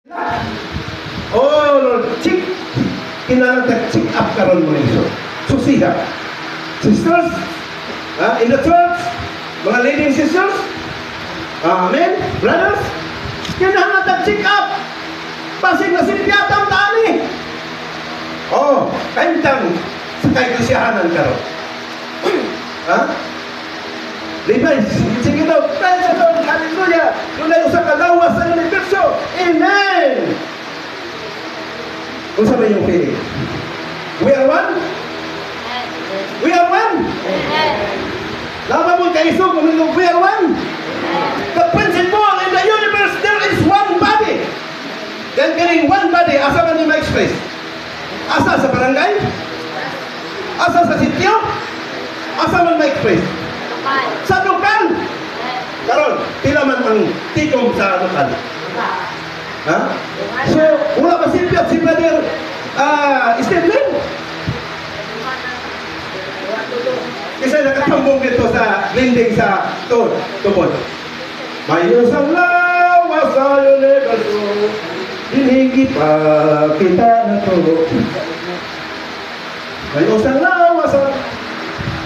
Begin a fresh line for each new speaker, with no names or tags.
Oh Lord, kinahanglan ka check up karon mo iso. Susiha. Sisters, in the church, mga leading sisters, amen, brothers, kinahanglan ka check up. Pasig na simpyatang tani. Oh, kaintang sa kaiglesiyahanan karon. Levi's, sige daw, praise the Lord, hallelujah. Tunay usa ka lawas sa universo. Amen. Kung sabi yung feeling, we are one? We are one? Lama mo kay Iso, kung we are one? The principle in the universe, there is one body. Then getting one body, asa man yung ma-express? Asa sa barangay? Asa sa sityo? Asa man ma-express? Sa lokal. Karon, tila man ang tikom sa lokal. So, wala pa simpiat si Brother Stedman. Kasi nakatambong dito sa blending sa tubod. May usang lawas sa universo, hindi pa kita na to. May usang lawas